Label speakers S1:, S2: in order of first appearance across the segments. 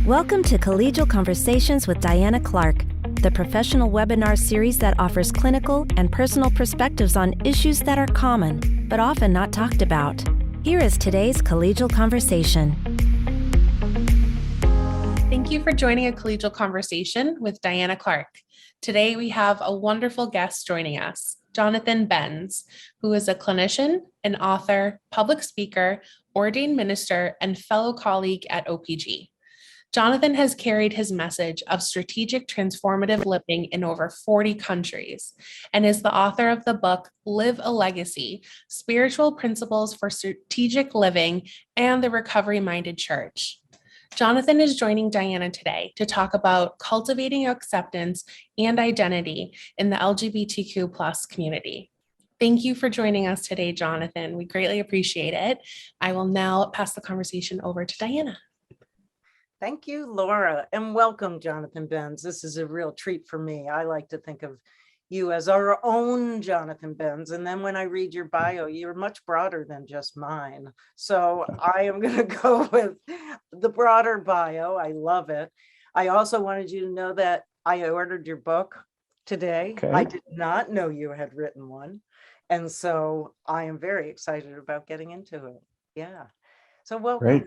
S1: Welcome to Collegial Conversations with Diana Clark, the professional webinar series that offers clinical and personal perspectives on issues that are common, but often not talked about. Here is today's Collegial Conversation.
S2: Thank you for joining a Collegial Conversation with Diana Clark. Today we have a wonderful guest joining us, Jonathan Benz, who is a clinician, an author, public speaker, ordained minister, and fellow colleague at OPG. Jonathan has carried his message of strategic transformative living in over 40 countries and is the author of the book, Live a Legacy, Spiritual Principles for Strategic Living and the Recovery-Minded Church. Jonathan is joining Diana today to talk about cultivating acceptance and identity in the LGBTQ plus community. Thank you for joining us today, Jonathan. We greatly appreciate it. I will now pass the conversation over to Diana.
S3: Thank you, Laura, and welcome, Jonathan Benz. This is a real treat for me. I like to think of you as our own Jonathan Benz, and then when I read your bio, you're much broader than just mine. So I am going to go with the broader bio. I love it. I also wanted you to know that I ordered your book today. Okay. I did not know you had written one, and so I am very excited about getting into it. Yeah. So welcome.
S4: Great.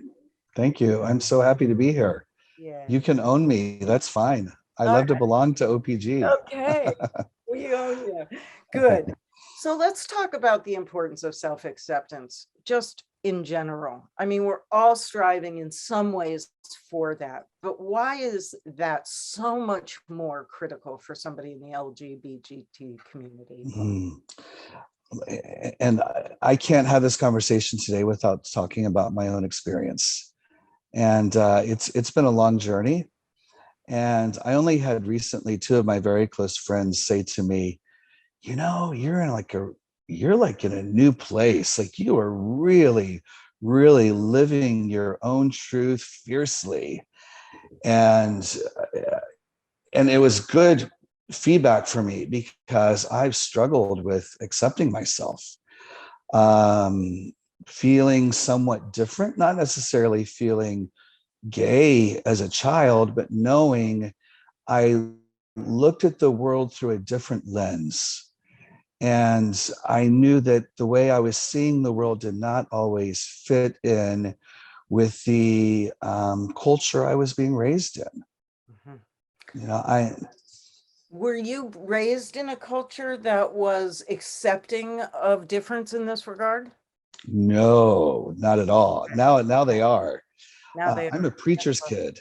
S4: Thank you. I'm so happy to be here. Yeah. You can own me. That's fine. I love to belong to OPG.
S3: Okay. We own you. Good. So let's talk about the importance of self-acceptance, just in general. I mean, we're all striving in some ways for that, but why is that so much more critical for somebody in the LGBT community?
S4: Mm-hmm. And I can't have this conversation today without talking about my own experience. And it's been a long journey. And I only had recently two of my very close friends say to me, you know, you're in a new place. Like you are really, really living your own truth fiercely. And it was good feedback for me because I've struggled with accepting myself. Feeling somewhat different, not necessarily feeling gay as a child, but knowing I looked at the world through a different lens. And I knew that the way I was seeing the world did not always fit in with the culture I was being raised in. Mm-hmm. You know,
S3: Were you raised in a culture that was accepting of difference in this regard?
S4: No, not at all. Now they are.
S3: Now they
S4: I'm a preacher's kid.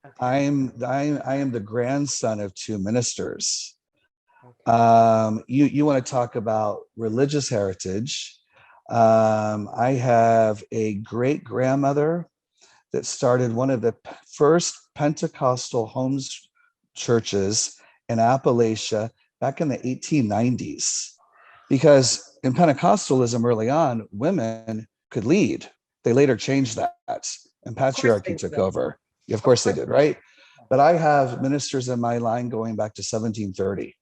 S4: Okay. I am the grandson of two ministers. Okay. You want to talk about religious heritage? I have a great grandmother that started one of the first Pentecostal homes churches in Appalachia back in the 1890s, because in Pentecostalism early on, women could lead. They later changed that, and patriarchy took over. Of course they did, right? But I have ministers in my line going back to 1730.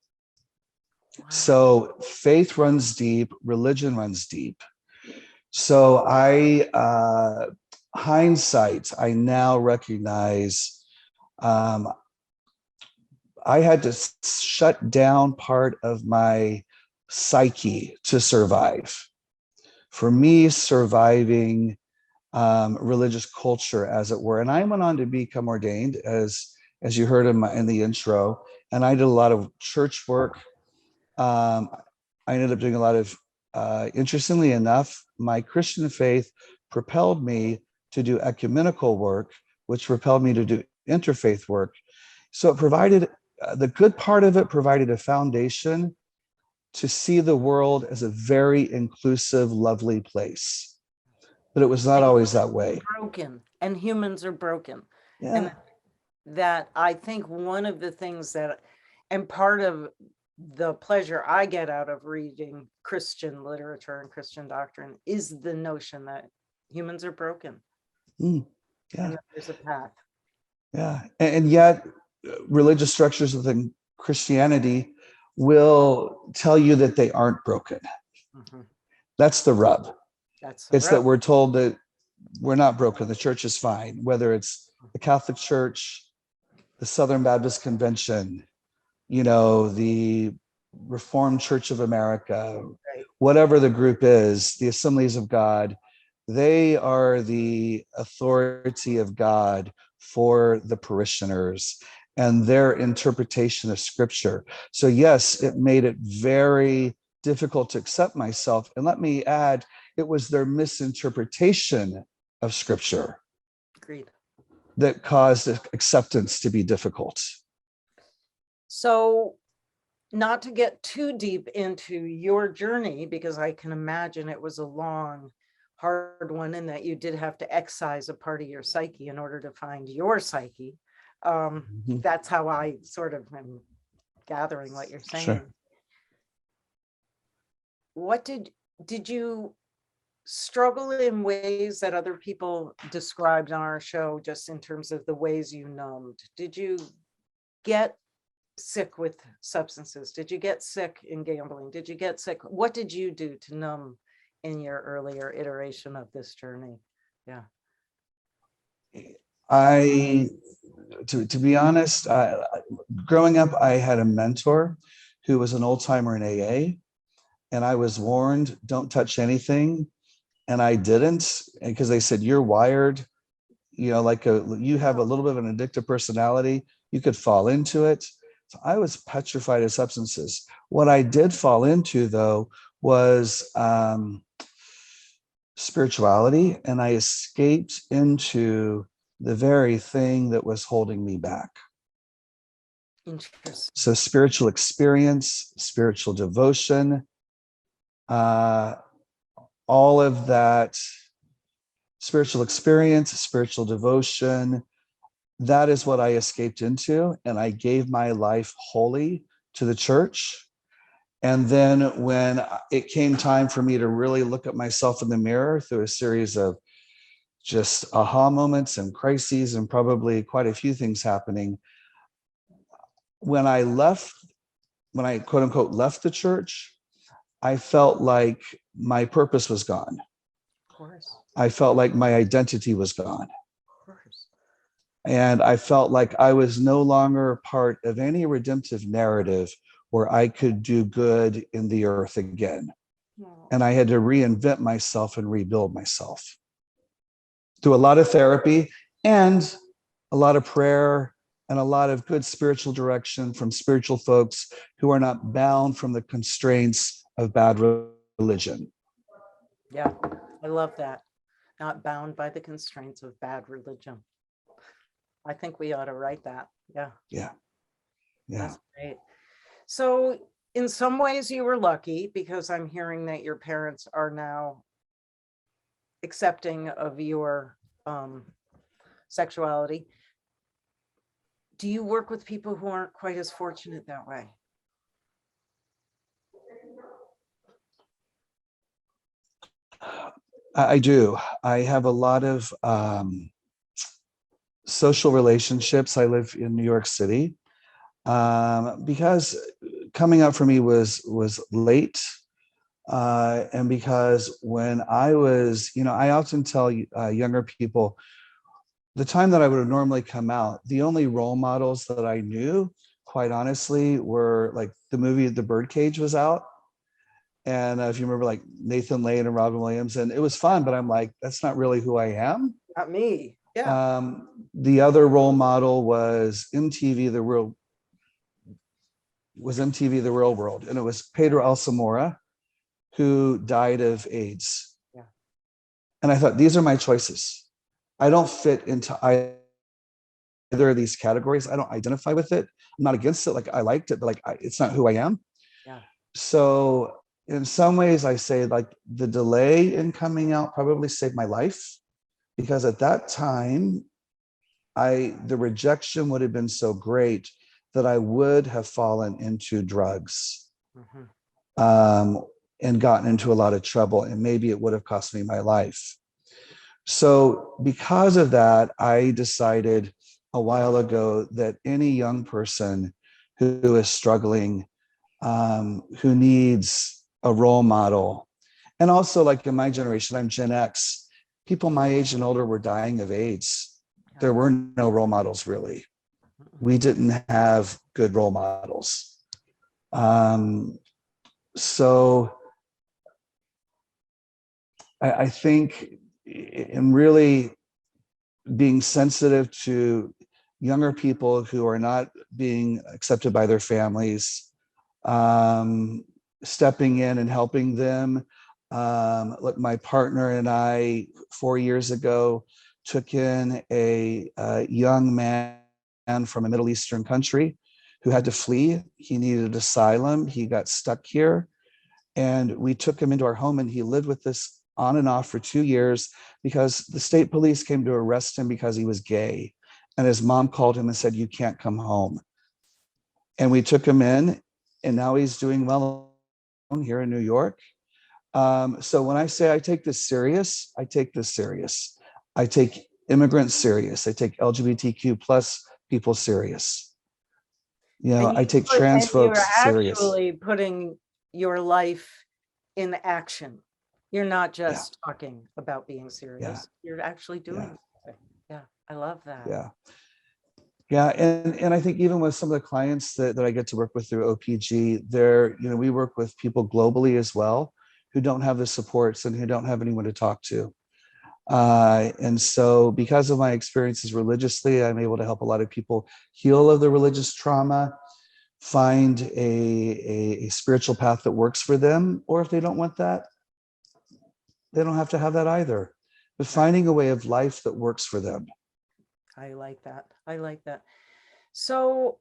S4: Wow. So faith runs deep, religion runs deep. So hindsight, I now recognize I had to shut down part of my psyche to survive. For me, surviving religious culture, as it were. And I went on to become ordained, as you heard in the intro. And I did a lot of church work. I ended up doing a lot of, interestingly enough, my Christian faith propelled me to do ecumenical work, which propelled me to do interfaith work. So it provided, the good part of it provided a foundation to see the world as a very inclusive, lovely place. But it was not always that way.
S3: Broken, and humans are broken.
S4: Yeah.
S3: And that I think one of the things that, and part of the pleasure I get out of reading Christian literature and Christian doctrine is the notion that humans are broken.
S4: Yeah.
S3: And that there's a path.
S4: Yeah. And yet religious structures within Christianity will tell you that they aren't broken. Mm-hmm. That's the rub. It's that we're told that we're not broken. The church is fine, whether it's the Catholic Church, the Southern Baptist Convention, the Reformed Church of America, whatever the group is, the Assemblies of God, they are the authority of God for the parishioners and their interpretation of Scripture. So yes, it made it very difficult to accept myself. And let me add, it was their misinterpretation of Scripture.
S3: Agreed.
S4: That caused acceptance to be difficult.
S3: So, not to get too deep into your journey, because I can imagine it was a long, hard one, and that you did have to excise a part of your psyche in order to find your psyche. That's how I sort of am gathering what you're saying.
S4: Sure.
S3: What did you struggle in ways that other people described on our show, just in terms of the ways you numbed? Did you get sick with substances? Did you get sick in gambling? Did you get sick? What did you do to numb in your earlier iteration of this journey? Yeah.
S4: To be honest, growing up, I had a mentor who was an old timer in AA, and I was warned, don't touch anything. And I didn't, because they said, you're wired, you have a little bit of an addictive personality, you could fall into it. So I was petrified of substances. What I did fall into, though, was spirituality, and I escaped into the very thing that was holding me back.
S3: Interesting.
S4: So spiritual experience, spiritual devotion, all of that, spiritual experience, spiritual devotion, that is what I escaped into. And I gave my life wholly to the church. And then when it came time for me to really look at myself in the mirror through a series of just aha moments and crises, and probably quite a few things happening, when I quote unquote left the church, I felt like my purpose was gone.
S3: Of course.
S4: I felt like my identity was gone.
S3: Of course.
S4: And I felt like I was no longer part of any redemptive narrative where I could do good in the earth again. And I had to reinvent myself and rebuild myself through a lot of therapy and a lot of prayer and a lot of good spiritual direction from spiritual folks who are not bound from the constraints of bad religion.
S3: Yeah, I love that. Not bound by the constraints of bad religion. I think we ought to write that. Yeah.
S4: Yeah. Yeah.
S3: That's great. So in some ways you were lucky, because I'm hearing that your parents are now accepting of your sexuality. Do you work with people who aren't quite as fortunate that way?
S4: I do. I have a lot of social relationships. I live in New York City because coming out for me was late. And because when I was, I often tell younger people, the time that I would have normally come out, the only role models that I knew, quite honestly, were like the movie The Birdcage was out. And if you remember, like Nathan Lane and Robin Williams, and it was fun, but I'm like, that's not really who I am.
S3: Not me. Yeah.
S4: The other role model was MTV The Real World. And it was Pedro Alsamora, who died of AIDS.
S3: Yeah.
S4: And I thought, these are my choices. I don't fit into either of these categories. I don't identify with it. I'm not against it. Like, I liked it, but like, it's not who I am.
S3: Yeah.
S4: So in some ways I say, like, the delay in coming out probably saved my life, because at that time, the rejection would have been so great that I would have fallen into drugs. And gotten into a lot of trouble, and maybe it would have cost me my life. So because of that, I decided a while ago that any young person who is struggling, who needs a role model, and also, like, in my generation, I'm Gen X, people my age and older were dying of AIDS. There were no role models, really. We didn't have good role models. So I think in really being sensitive to younger people who are not being accepted by their families, stepping in and helping them. Look, my partner and I, 4 years ago, took in a young man from a Middle Eastern country who had to flee. He needed asylum. He got stuck here. And we took him into our home, and he lived with us on and off for 2 years because the state police came to arrest him because he was gay. And his mom called him and said, "You can't come home." And we took him in, and now he's doing well here in New York. So when I say I take this serious, I take this serious. I take immigrants serious. I take LGBTQ plus people serious. You know, I take trans folks serious.
S3: You're actually putting your life in action. You're not just talking about being serious. You're actually doing it. Yeah, I love that.
S4: Yeah, and I think even with some of the clients that I get to work with through OPG, we work with people globally as well who don't have the supports and who don't have anyone to talk to. And so because of my experiences religiously, I'm able to help a lot of people heal of their religious trauma, find a spiritual path that works for them, or if they don't want that, they don't have to have that either. But finding a way of life that works for them.
S3: I like that. I like that. So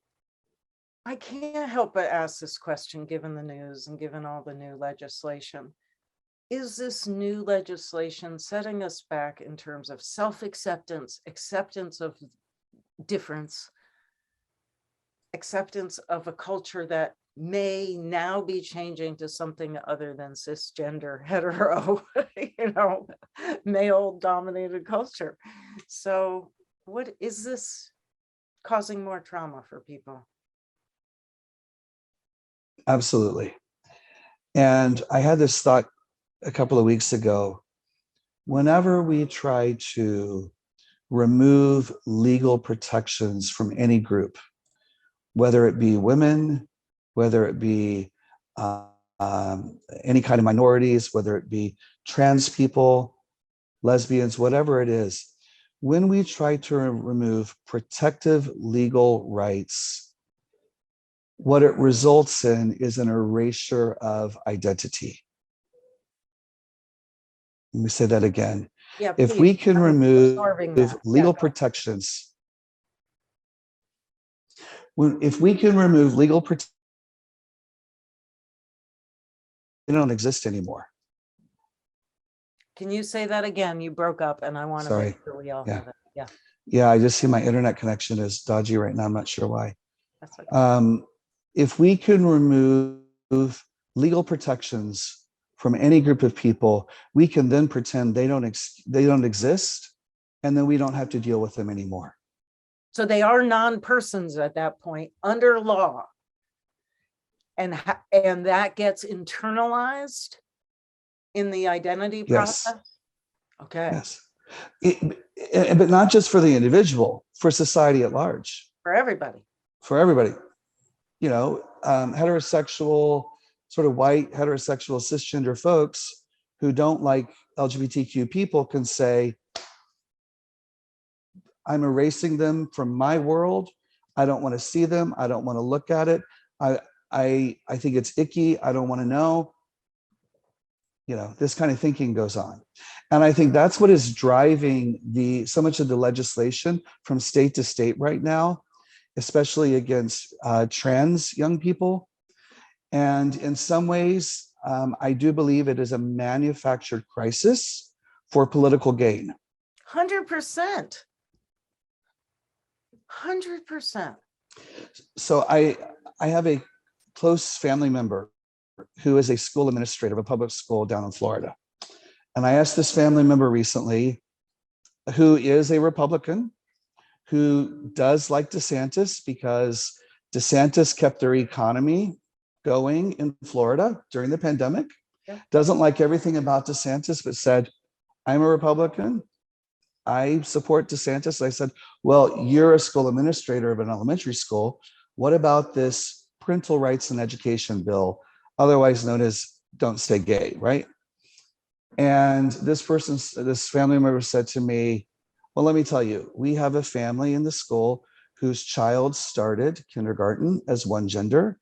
S3: I can't help but ask this question, given the news and given all the new legislation. Is this new legislation setting us back in terms of self-acceptance, acceptance of difference, acceptance of a culture that may now be changing to something other than cisgender, hetero, male-dominated culture? So what is this causing more trauma for people?
S4: Absolutely. And I had this thought a couple of weeks ago. Whenever we try to remove legal protections from any group, whether it be women, whether it be any kind of minorities, whether it be trans people, lesbians, whatever it is, when we try to remove protective legal rights, what it results in is an erasure of identity. Let me say that again.
S3: Yeah,
S4: if
S3: please.
S4: we can remove legal
S3: Yeah.
S4: protections, if we can remove legal protections, they don't exist anymore.
S3: Can you say that again? You broke up, and I want to make sure we all have it.
S4: Yeah, I just see my internet connection is dodgy right now. I'm not sure why.
S3: That's okay.
S4: If we can remove legal protections from any group of people, we can then pretend they don't exist, and then we don't have to deal with them anymore.
S3: So they are non-persons at that point under law, and that gets internalized in the identity process. Okay.
S4: Yes. But not just for the individual, for society at large.
S3: For everybody.
S4: For everybody. Heterosexual, sort of white, heterosexual, cisgender folks who don't like LGBTQ people can say, I'm erasing them from my world. I don't want to see them. I don't want to look at it. I think it's icky. I don't want to know. This kind of thinking goes on. And I think that's what is driving so much of the legislation from state to state right now, especially against trans young people. And in some ways, I do believe it is a manufactured crisis for political gain.
S3: 100%. 100%.
S4: So I have a close family member who is a school administrator of a public school down in Florida. And I asked this family member recently, who is a Republican, who does like DeSantis because DeSantis kept their economy going in Florida during the pandemic, doesn't like everything about DeSantis, but said, I'm a Republican. I support DeSantis. I said, well, you're a school administrator of an elementary school. What about this parental rights and education bill, otherwise known as Don't Say Gay, right? And this family member said to me, well, let me tell you, we have a family in the school whose child started kindergarten as one gender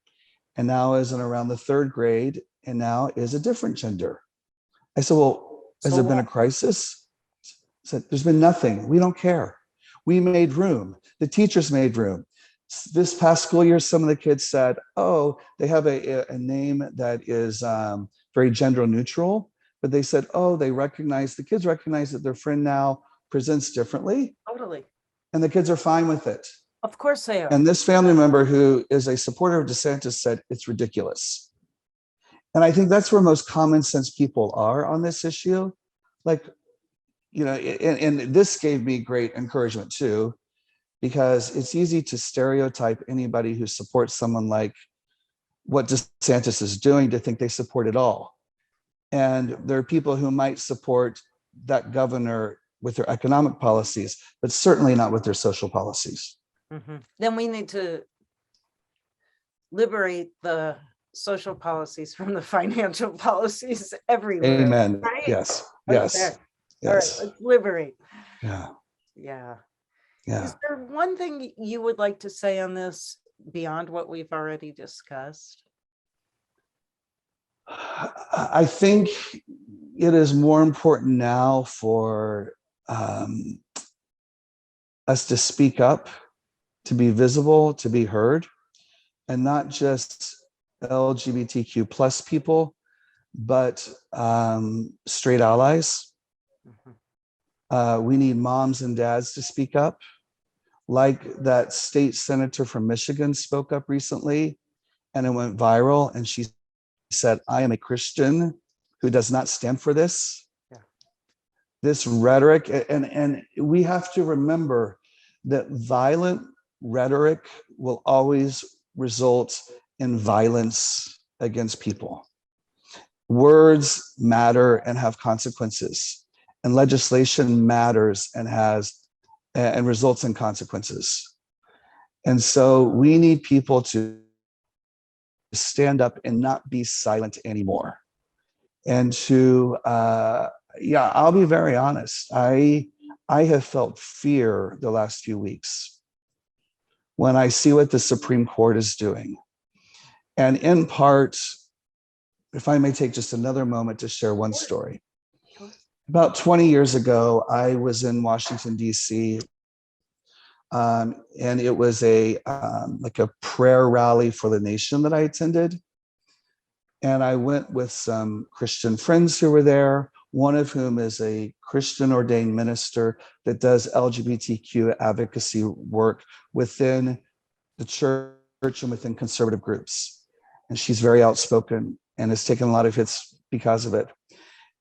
S4: and now is in around the third grade and now is a different gender. I said, well, has there been a crisis? I said, there's been nothing. We don't care. We made room. The teachers made room. This past school year, some of the kids said, oh, they have a name that is very gender neutral, but they said, oh, the kids recognize that their friend now presents differently.
S3: Totally.
S4: And the kids are fine with it.
S3: Of course they are.
S4: And this family member who is a supporter of DeSantis said, it's ridiculous. And I think that's where most common sense people are on this issue. Like, you know, and this gave me great encouragement too, because it's easy to stereotype anybody who supports someone like what DeSantis is doing to think they support it all. And there are people who might support that governor with their economic policies, but certainly not with their social policies.
S3: Mm-hmm. Then we need to liberate the social policies from the financial policies everywhere.
S4: Amen.
S3: Right?
S4: Yes.
S3: Right
S4: Yes.
S3: there.
S4: Yes.
S3: All right, let's liberate.
S4: Yeah.
S3: Yeah.
S4: Yeah.
S3: Is there one thing you would like to say on this beyond what we've already discussed?
S4: I think it is more important now for us to speak up, to be visible, to be heard, and not just LGBTQ plus people, but straight allies.
S3: Mhm.
S4: We need moms and dads to speak up, like that state senator from Michigan spoke up recently, and it went viral, and she said, I am a Christian who does not stand for this.
S3: Yeah.
S4: This rhetoric, and we have to remember that violent rhetoric will always result in violence against people. Words matter and have consequences, and legislation matters and results in consequences. And so we need people to stand up and not be silent anymore. And to, I'll be very honest. I have felt fear the last few weeks when I see what the Supreme Court is doing. And in part, if I may take just another moment to share one story. About 20 years ago, I was in Washington, D.C., and it was like a prayer rally for the nation that I attended. And I went with some Christian friends who were there, one of whom is a Christian ordained minister that does LGBTQ advocacy work within the church and within conservative groups. And she's very outspoken and has taken a lot of hits because of it.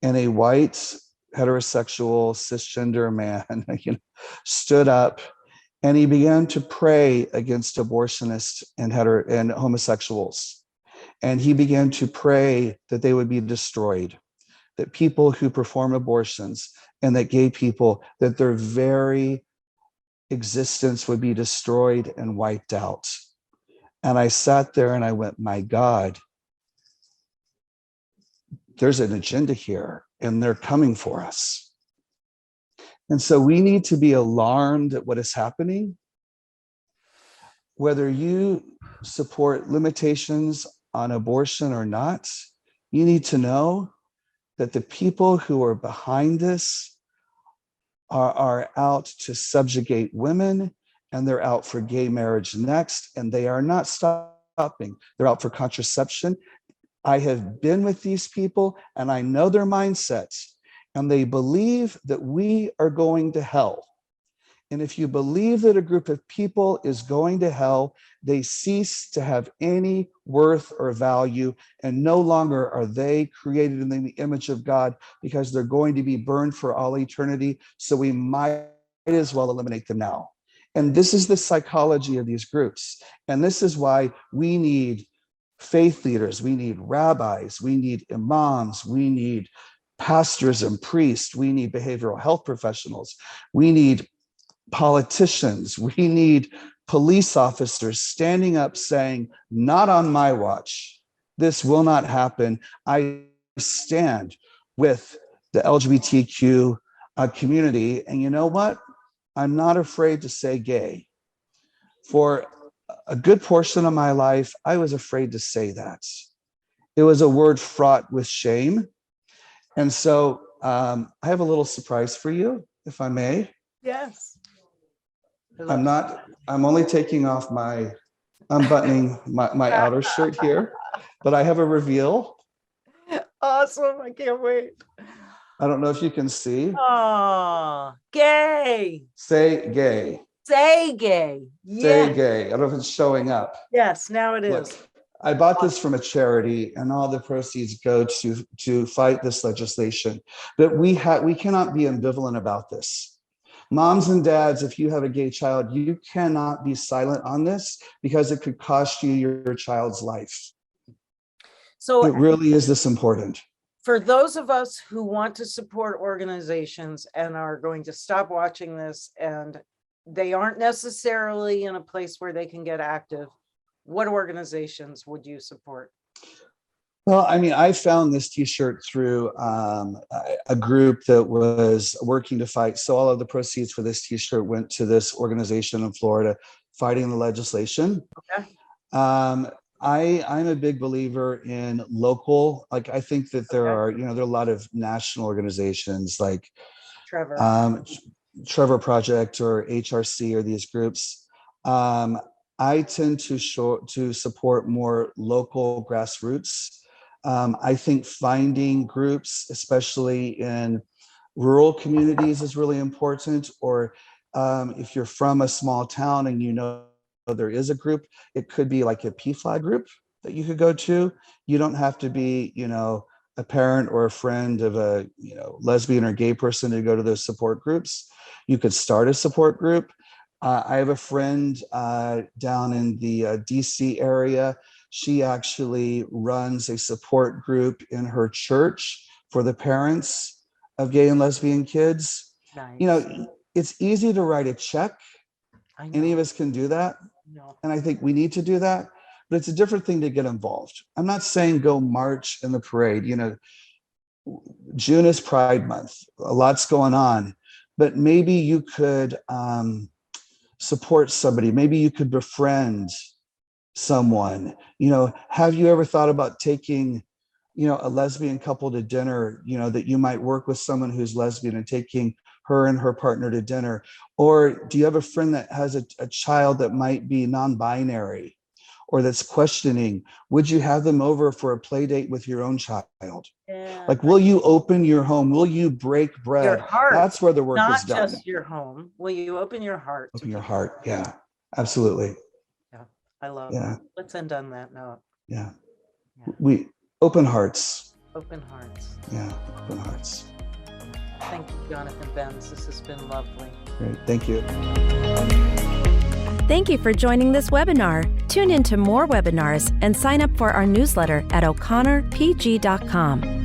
S4: And a white, heterosexual, cisgender man stood up, and he began to pray against abortionists and homosexuals. And he began to pray that they would be destroyed, that people who perform abortions and that gay people, that their very existence would be destroyed and wiped out. And I sat there and I went, my God, there's an agenda here and they're coming for us. And so we need to be alarmed at what is happening. Whether you support limitations on abortion or not, you need to know that the people who are behind this are out to subjugate women, and they're out for gay marriage next, and they are not stopping. They're out for contraception. I have been with these people and I know their mindsets, and they believe that we are going to hell. And if you believe that a group of people is going to hell, they cease to have any worth or value, and no longer are they created in the image of God, because they're going to be burned for all eternity. So we might as well eliminate them now. And this is the psychology of these groups. And this is why we need faith leaders, we need rabbis, we need imams, we need pastors and priests. We need behavioral health professionals. We need politicians. We need police officers standing up saying, not on my watch. This will not happen. I stand with the LGBTQ community. And you know what? I'm not afraid to say gay. For a good portion of my life, I was afraid to say that. It was a word fraught with shame. And so I have a little surprise for you, if I may.
S3: Yes.
S4: I'm only taking off unbuttoning my outer shirt here, but I have a reveal.
S3: Awesome. I can't wait.
S4: I don't know if you can see.
S3: Oh, gay.
S4: Say gay.
S3: Say gay.
S4: Say gay. I don't know if it's showing up.
S3: Yes, now it is.
S4: Look, I bought this from a charity, and all the proceeds go to fight this legislation. But we cannot be ambivalent about this. Moms and dads, if you have a gay child, you cannot be silent on this because it could cost you your child's life.
S3: So
S4: it really is this important.
S3: For those of us who want to support organizations and are going to stop watching this, and they aren't necessarily in a place where they can get active, what organizations would you support?
S4: Well, I mean, I found this T-shirt through a group that was working to fight. So all of the proceeds for this T-shirt went to this organization in Florida fighting the legislation.
S3: Okay.
S4: I'm a big believer in local. Like, I think that there are a lot of national organizations like Trevor Project or HRC or these groups. I tend to support more local grassroots. I think finding groups, especially in rural communities, is really important. Or if you're from a small town and you know there is a group, it could be like a PFLAG group that you could go to. You don't have to be, a parent or a friend of a, lesbian or gay person to go to those support groups. You could start a support group. I have a friend down in the DC area. She actually runs a support group in her church for the parents of gay and lesbian kids. Nice. It's easy to write a check. Any of us can do that. No. And I think we need to do that, but it's a different thing to get involved. I'm not saying go march in the parade. June is Pride Month. A lot's going on, but maybe you could support somebody. Maybe you could befriend someone. Have you ever thought about taking, a lesbian couple to dinner, that you might work with someone who's lesbian and taking her and her partner to dinner? Or do you have a friend that has a child that might be non-binary or that's questioning? Would you have them over for a play date with your own child? Yeah. Like, will you open your home? Will you break bread?
S3: Your heart.
S4: That's where the work is done.
S3: Not just your home. Will you open your heart?
S4: Open your heart. Yeah, absolutely.
S3: Yeah, I love it. Let's end on that note.
S4: Yeah. We open hearts.
S3: Open hearts.
S4: Yeah, open hearts.
S3: Thank you, Jonathan Benz. This has been lovely.
S4: Great. Thank you.
S1: Thank you for joining this webinar. Tune in to more webinars and sign up for our newsletter at o'connorpg.com.